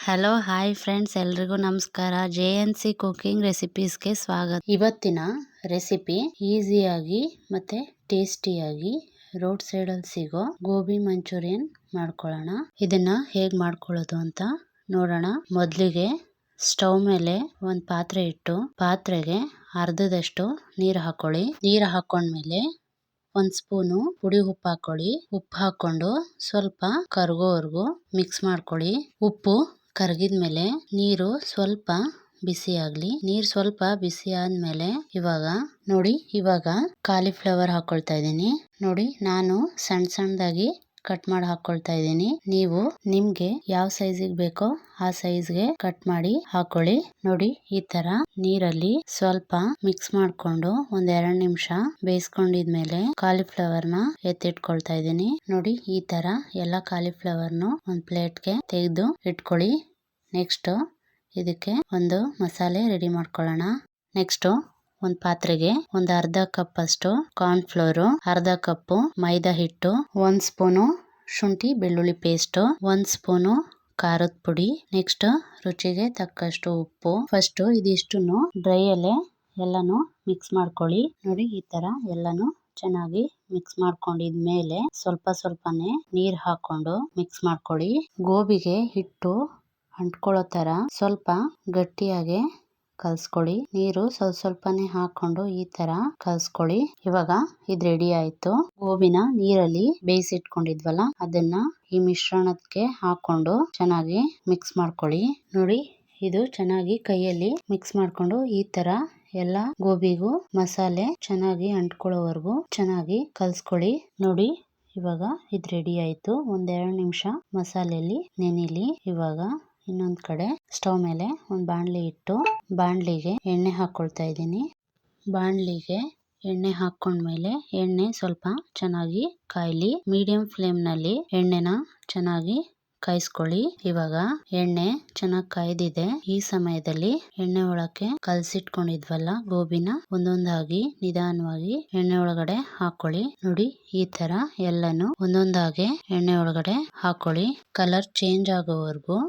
Hello hi friends, ಎಲ್ರಿಗೂ ನಮಸ್ಕಾರ. JNC cooking ರೆಸಿಪೀಸ್ಗೆ ಸ್ವಾಗತ. ಇವತ್ತಿನ ರೆಸಿಪಿ ಈಸಿಯಾಗಿ ಮತ್ತೆ ಟೇಸ್ಟಿಯಾಗಿ ರೋಡ್ ಸೈಡಲ್ಲಿ ಸಿಗೋ ಗೋಬಿ ಮಂಚೂರಿಯನ್ ಮಾಡ್ಕೊಳ್ಳೋಣ. ಇದನ್ನ ಹೇಗ್ ಮಾಡ್ಕೊಳ್ಳೋದು ಅಂತ ನೋಡೋಣ. ಮೊದಲಿಗೆ ಸ್ಟವ್ ಮೇಲೆ ಒಂದು ಪಾತ್ರೆ ಇಟ್ಟು ಪಾತ್ರೆಗೆ ಅರ್ಧದಷ್ಟು ನೀರು ಹಾಕೊಳ್ಳಿ. ನೀರು ಹಾಕೊಂಡ್ಮೇಲೆ ಒಂದ್ ಸ್ಪೂನು ಪುಡಿ ಉಪ್ಪು ಹಾಕೊಳ್ಳಿ. ಉಪ್ಪು ಹಾಕೊಂಡು ಸ್ವಲ್ಪ ಕರಗೋವರೆಗೂ ಮಿಕ್ಸ್ ಮಾಡ್ಕೊಳ್ಳಿ. ಉಪ್ಪು ಕರಗಿದ್ಮೇಲೆ ನೀರು ಸ್ವಲ್ಪ ಬಿಸಿ ಆಗ್ಲಿ. ನೀರ್ ಸ್ವಲ್ಪ ಬಿಸಿ ಆದ್ಮೇಲೆ ಇವಾಗ ಕಾಲಿಫ್ಲವರ್ ಹಾಕೊಳ್ತಾ ಇದ್ದೀನಿ. ನೋಡಿ, ನಾನು ಸಣ್ಣದಾಗಿ ಕಟ್ ಮಾಡಿ ಹಾಕೊಳ್ತಾ ಇದ್ದೀನಿ. ನೀವು ನಿಮ್ಗೆ ಯಾವ ಸೈಜಿಗೆ ಬೇಕೋ ಆ ಸೈಜ್ಗೆ ಕಟ್ ಮಾಡಿ ಹಾಕೊಳ್ಳಿ. ನೋಡಿ, ಈ ತರ ನೀರಲ್ಲಿ ಸ್ವಲ್ಪ ಮಿಕ್ಸ್ ಮಾಡ್ಕೊಂಡು ಒಂದ್ 2 ನಿಮಿಷ ಬೇಯಿಸ್ಕೊಂಡಿದ್ಮೇಲೆ ಕಾಲಿಫ್ಲವರ್ ನ ಎತ್ತಿಟ್ಕೊಳ್ತಾ ಇದ್ದೀನಿ. ನೋಡಿ, ಈ ತರ ಎಲ್ಲ ಕಾಲಿಫ್ಲವರ್ನು ಒಂದ್ ಪ್ಲೇಟ್ಗೆ ತೆಗೆದು ಇಟ್ಕೊಳ್ಳಿ. ನೆಕ್ಸ್ಟ್ ಇದಕ್ಕೆ ಒಂದು ಮಸಾಲೆ ರೆಡಿ ಮಾಡ್ಕೊಳ್ಳೋಣ. ನೆಕ್ಸ್ಟ್ ಒಂದ್ ಪಾತ್ರೆಗೆ ಒಂದು ಅರ್ಧ ಕಪ್ ಅಷ್ಟು ಕಾರ್ನ್ ಫ್ಲೋರ್, ಅರ್ಧ ಕಪ್ ಮೈದಾ ಹಿಟ್ಟು, 1 ಸ್ಪೂನು ಶುಂಠಿ ಬೆಳ್ಳುಳ್ಳಿ ಪೇಸ್ಟ್, 1 ಸ್ಪೂನು ಖಾರದ ಪುಡಿ, ನೆಕ್ಸ್ಟ್ ರುಚಿಗೆ ತಕ್ಕಷ್ಟು ಉಪ್ಪು. ಫಸ್ಟ್ ಇದಿಷ್ಟನ್ನು ಡ್ರೈ ಅಲ್ಲೇ ಎಲ್ಲಾನು ಮಿಕ್ಸ್ ಮಾಡ್ಕೊಳ್ಳಿ. ನೋಡಿ, ಈ ತರ ಎಲ್ಲಾನು ಚೆನ್ನಾಗಿ ಮಿಕ್ಸ್ ಮಾಡ್ಕೊಂಡಿದ್ಮೇಲೆ ಸ್ವಲ್ಪನೇ ನೀರ್ ಹಾಕೊಂಡು ಮಿಕ್ಸ್ ಮಾಡ್ಕೊಳ್ಳಿ. ಗೋಬಿಗೆ ಹಿಟ್ಟು ಅಂಟ್ಕೊಳ್ಳೋ ತರ ಸ್ವಲ್ಪ ಗಟ್ಟಿಯಾಗಿ ಕಲ್ಸ್ಕೊಳ್ಳಿ. ನೀರು ಸ್ವಲ್ಪನೇ ಹಾಕೊಂಡು ಈ ತರ ಕಲ್ಸ್ಕೊಳ್ಳಿ. ಇವಾಗ ಇದು ರೆಡಿ ಆಯ್ತು. ಗೋಬಿನ ನೀರಲ್ಲಿ ಬೇಯಿಸಿಟ್ಕೊಂಡಿದ್ವಲ್ಲ ಅದನ್ನ ಈ ಮಿಶ್ರಣಕ್ಕೆ ಹಾಕೊಂಡು ಚೆನ್ನಾಗಿ ಮಿಕ್ಸ್ ಮಾಡ್ಕೊಳ್ಳಿ. ನೋಡಿ, ಇದು ಚೆನ್ನಾಗಿ ಕೈಯಲ್ಲಿ ಮಿಕ್ಸ್ ಮಾಡ್ಕೊಂಡು ಈ ತರ ಎಲ್ಲ ಗೋಬಿಗೂ ಮಸಾಲೆ ಚೆನ್ನಾಗಿ ಅಂಟ್ಕೊಳ್ಳೋವರೆಗೂ ಚೆನ್ನಾಗಿ ಕಲ್ಸ್ಕೊಳ್ಳಿ. ನೋಡಿ, ಇವಾಗ ಇದು ರೆಡಿ ಆಯ್ತು. 1-2 ನಿಮಿಷ ಮಸಾಲೆಯಲ್ಲಿ ನೆನಿಲಿ. ಇವಾಗ ಇನ್ನೊಂದ್ ಕಡೆ ಸ್ಟವ್ ಮೇಲೆ ಒಂದು ಬಾಣಲಿ ಇಟ್ಟು ಬಾಣಲಿಗೆ ಎಣ್ಣೆ ಹಾಕೊಳ್ತಾ ಇದ್ದೀನಿ. ಬಾಣಲಿಗೆ ಎಣ್ಣೆ ಹಾಕೊಂಡ್ಮೇಲೆ ಎಣ್ಣೆ ಸ್ವಲ್ಪ ಚೆನ್ನಾಗಿ ಕಾಯ್ಲಿ. ಮೀಡಿಯಂ ಫ್ಲೇಮ್ ನಲ್ಲಿ ಎಣ್ಣೆನ ಚೆನ್ನಾಗಿ ಕಾಯಿಸ್ಕೊಳ್ಳಿ. ಇವಾಗ ಎಣ್ಣೆ ಚೆನ್ನಾಗಿ ಕಾಯ್ದಿದೆ. ಈ ಸಮಯದಲ್ಲಿ ಎಣ್ಣೆ ಒಳಕ್ಕೆ ಕಲ್ಸಿಟ್ಕೊಂಡಿದ್ವಲ್ಲ ಗೋಬಿನ ಒಂದೊಂದಾಗಿ ನಿಧಾನವಾಗಿ ಎಣ್ಣೆ ಒಳಗಡೆ ಹಾಕೊಳ್ಳಿ. ನೋಡಿ, ಈ ತರ ಎಲ್ಲಾನು ಒಂದೊಂದಾಗಿ ಎಣ್ಣೆ ಒಳಗಡೆ ಹಾಕೊಳ್ಳಿ. ಕಲರ್ ಚೇಂಜ್ ಆಗೋವರೆಗೂ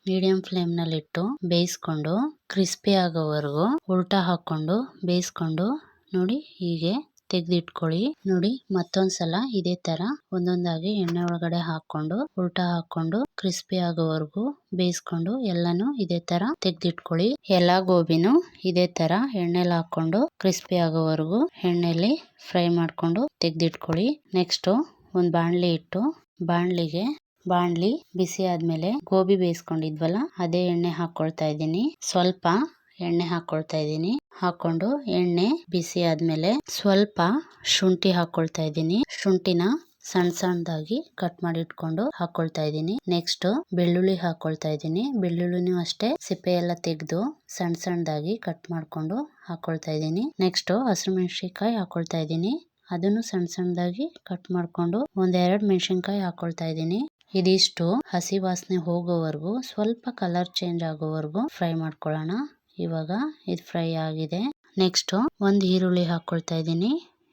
ಮೀಡಿಯಂ ಫ್ಲೇಮ್ ನಲ್ಲಿ ಇಟ್ಟು ಬೇಯಿಸ್ಕೊಂಡು ಕ್ರಿಸ್ಪಿ ಆಗೋವರೆಗೂ ಉಲ್ಟಾ ಹಾಕೊಂಡು ಬೇಯಿಸ್ಕೊಂಡು ನೋಡಿ ಹೀಗೆ ತೆಗೆದಿಟ್ಕೊಳ್ಳಿ. ನೋಡಿ, ಮತ್ತೊಂದ್ಸಲ ಇದೇ ತರ ಒಂದೊಂದಾಗಿ ಎಣ್ಣೆ ಒಳಗಡೆ ಹಾಕೊಂಡು ಉಲ್ಟಾ ಹಾಕೊಂಡು ಕ್ರಿಸ್ಪಿ ಆಗೋವರೆಗೂ ಬೇಯಿಸ್ಕೊಂಡು ಎಲ್ಲಾನು ಇದೇ ತರ ತೆಗೆದಿಟ್ಕೊಳ್ಳಿ. ಎಲ್ಲಾ ಗೋಬಿನು ಇದೇ ತರ ಎಣ್ಣೆಲಿ ಹಾಕೊಂಡು ಕ್ರಿಸ್ಪಿ ಆಗೋವರೆಗೂ ಎಣ್ಣೆಲಿ ಫ್ರೈ ಮಾಡ್ಕೊಂಡು ತೆಗೆದಿಟ್ಕೊಳ್ಳಿ. ನೆಕ್ಸ್ಟ್ ಒಂದು ಬಾಣಲಿ ಇಟ್ಟು ಬಾಣಲಿ ಬಿಸಿ ಆದ್ಮೇಲೆ ಗೋಬಿ ಬೇಯಿಸ್ಕೊಂಡಿದ್ವಲ್ಲ ಅದೇ ಎಣ್ಣೆ ಹಾಕೊಳ್ತಾ ಇದ್ದೀನಿ. ಸ್ವಲ್ಪ ಎಣ್ಣೆ ಹಾಕೊಳ್ತಾ ಇದ್ದೀನಿ. ಹಾಕೊಂಡು ಎಣ್ಣೆ ಬಿಸಿ ಆದ್ಮೇಲೆ ಸ್ವಲ್ಪ ಶುಂಠಿ ಹಾಕೊಳ್ತಾ ಇದ್ದೀನಿ. ಶುಂಠಿನ ಸಣ್ಣದಾಗಿ ಕಟ್ ಮಾಡಿ ಇಟ್ಕೊಂಡು ಹಾಕೊಳ್ತಾ ಇದ್ದೀನಿ. ನೆಕ್ಸ್ಟ್ ಬೆಳ್ಳುಳ್ಳಿ ಹಾಕೊಳ್ತಾ ಇದ್ದೀನಿ. ಬೆಳ್ಳುಳ್ಳಿನೂ ಅಷ್ಟೇ ಸಿಪ್ಪೆ ಎಲ್ಲ ತೆಗೆದು ಸಣ್ಣದಾಗಿ ಕಟ್ ಮಾಡ್ಕೊಂಡು ಹಾಕೊಳ್ತಾ ಇದ್ದೀನಿ. ನೆಕ್ಸ್ಟ್ ಹಸಿಮೆಣಸಿನಕಾಯಿ ಹಾಕೊಳ್ತಾ ಇದ್ದೀನಿ. ಅದನ್ನು ಸಣ್ಣದಾಗಿ ಕಟ್ ಮಾಡ್ಕೊಂಡು 1-2 ಮೆಣಸಿನಕಾಯಿ ಹಾಕೊಳ್ತಾ ಇದ್ದೀನಿ. ಇದಿಷ್ಟು ಹಸಿ ವಾಸನೆ ಹೋಗೋವರೆಗೂ ಸ್ವಲ್ಪ ಕಲರ್ ಚೇಂಜ್ ಆಗೋವರೆಗೂ ಫ್ರೈ ಮಾಡ್ಕೊಳ್ಳೋಣ. ಇವಾಗ ಇದು ಫ್ರೈ ಆಗಿದೆ. ನೆಕ್ಸ್ಟ್ ಒಂದು ಈರುಳ್ಳಿ ಹಾಕೊಳ್ತಾ ಇದ್ದೀನಿ.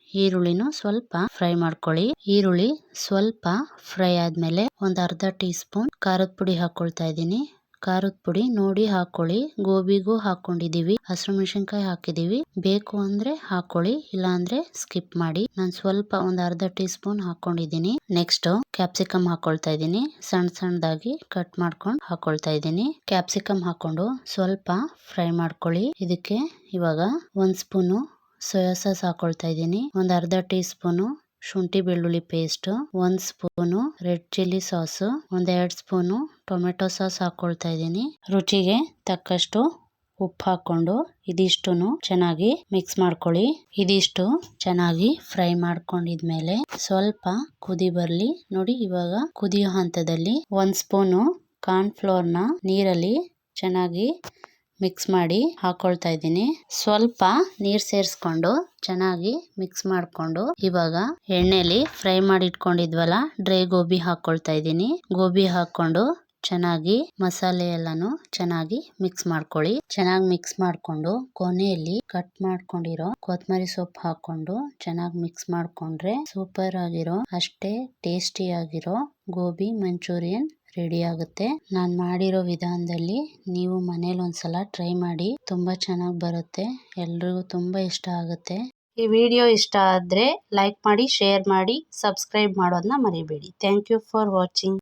ಈರುಳ್ಳಿನೂ ಸ್ವಲ್ಪ ಫ್ರೈ ಮಾಡ್ಕೊಳ್ಳಿ. ಈರುಳ್ಳಿ ಸ್ವಲ್ಪ ಫ್ರೈ ಆದ್ಮೇಲೆ ಒಂದು ಅರ್ಧ ಟೀ ಸ್ಪೂನ್ ಖಾರದ ಪುಡಿ ಹಾಕೊಳ್ತಾ ಇದ್ದೀನಿ. ಖಾರದ ಪುಡಿ ನೋಡಿ ಹಾಕೊಳ್ಳಿ. ಗೋಬಿಗೂ ಹಾಕೊಂಡಿದೀವಿ, ಹಸಿರು ಮೆಣಸಿನಕಾಯಿ ಹಾಕಿದೀವಿ. ಬೇಕು ಅಂದ್ರೆ ಹಾಕೊಳ್ಳಿ, ಇಲ್ಲ ಅಂದ್ರೆ ಸ್ಕಿಪ್ ಮಾಡಿ. ನಾನು ಸ್ವಲ್ಪ ಒಂದು ಅರ್ಧ ಟೀ ಸ್ಪೂನ್ ಹಾಕೊಂಡಿದ್ದೀನಿ. ನೆಕ್ಸ್ಟ್ ಕ್ಯಾಪ್ಸಿಕಮ್ ಹಾಕೊಳ್ತಾ ಇದ್ದೀನಿ. ಸಣ್ಣದಾಗಿ ಕಟ್ ಮಾಡ್ಕೊಂಡು ಹಾಕೊಳ್ತಾ ಇದ್ದೀನಿ. ಕ್ಯಾಪ್ಸಿಕಮ್ ಹಾಕೊಂಡು ಸ್ವಲ್ಪ ಫ್ರೈ ಮಾಡ್ಕೊಳ್ಳಿ. ಇದಕ್ಕೆ ಇವಾಗ 1 ಸ್ಪೂನು ಸೋಯಾ ಸಾಸ್ ಹಾಕೊಳ್ತಾ ಇದ್ದೀನಿ. ಒಂದು ಅರ್ಧ ಟೀ ಸ್ಪೂನು ಶುಂಠಿ ಬೆಳ್ಳುಳ್ಳಿ paste, 1 spoon red chilli sauce, 1-2 spoon tomato sauce ಹಾಕೊಳ್ತಾ ಇದ್ದೀನಿ. ರುಚಿಗೆ ತಕ್ಕಷ್ಟು ಉಪ್ಪು ಹಾಕೊಂಡು ಇದಿಷ್ಟುನು ಚೆನ್ನಾಗಿ ಮಿಕ್ಸ್ ಮಾಡ್ಕೊಳ್ಳಿ. ಇದಿಷ್ಟು ಚೆನ್ನಾಗಿ ಫ್ರೈ ಮಾಡ್ಕೊಂಡಿದ್ಮೇಲೆ ಸ್ವಲ್ಪ ಕುದಿ ಬರ್ಲಿ. ನೋಡಿ, ಇವಾಗ ಕುದಿಯೋ ಹಂತದಲ್ಲಿ 1 ಸ್ಪೂನು ಕಾರ್ನ್ ಫ್ಲೋರ್ ನ ನೀರಲ್ಲಿ ಚೆನ್ನಾಗಿ ಮಿಕ್ಸ್ ಮಾಡಿ ಹಾಕೊಳ್ತಾ ಇದ್ದೀನಿ. ಸ್ವಲ್ಪ ನೀರ್ ಸೇರಿಸ್ಕೊಂಡು ಚೆನ್ನಾಗಿ ಮಿಕ್ಸ್ ಮಾಡ್ಕೊಂಡು ಇವಾಗ ಎಣ್ಣೆಲಿ ಫ್ರೈ ಮಾಡಿ ಇಟ್ಕೊಂಡಿದ್ವಲ್ಲ ಡ್ರೈ ಗೋಬಿ ಹಾಕೊಳ್ತಾ ಇದ್ದೀನಿ. ಗೋಬಿ ಹಾಕೊಂಡು ಚೆನ್ನಾಗಿ ಮಸಾಲೆ ಎಲ್ಲಾನು ಚೆನ್ನಾಗಿ ಮಿಕ್ಸ್ ಮಾಡ್ಕೊಳ್ಳಿ. ಚೆನ್ನಾಗಿ ಮಿಕ್ಸ್ ಮಾಡ್ಕೊಂಡು ಕೊನೆಯಲ್ಲಿ ಕಟ್ ಮಾಡ್ಕೊಂಡಿರೋ ಕೊತ್ತಂಬರಿ ಸೊಪ್ಪು ಹಾಕೊಂಡು ಚೆನ್ನಾಗಿ ಮಿಕ್ಸ್ ಮಾಡ್ಕೊಂಡ್ರೆ ಸೂಪರ್ ಆಗಿರೋ ಅಷ್ಟೇ ಟೇಸ್ಟಿ ಆಗಿರೋ ಗೋಬಿ ಮಂಚೂರಿಯನ್ ರೆಡಿ ಆಗುತ್ತೆ. ನಾನು ಮಾಡಿರೋ ವಿಧಾನದಲ್ಲಿ ನೀವು ಮನೇಲಿ ಒಂದ್ಸಲ ಟ್ರೈ ಮಾಡಿ, ತುಂಬಾ ಚೆನ್ನಾಗಿ ಬರುತ್ತೆ. ಎಲ್ರಿಗೂ ತುಂಬಾ ಇಷ್ಟ ಆಗುತ್ತೆ. ಈ ವಿಡಿಯೋ ಇಷ್ಟ ಆದ್ರೆ ಲೈಕ್ ಮಾಡಿ, ಶೇರ್ ಮಾಡಿ, ಸಬ್ಸ್ಕ್ರೈಬ್ ಮಾಡೋದನ್ನ ಮರಿಬೇಡಿ. Thank you for watching.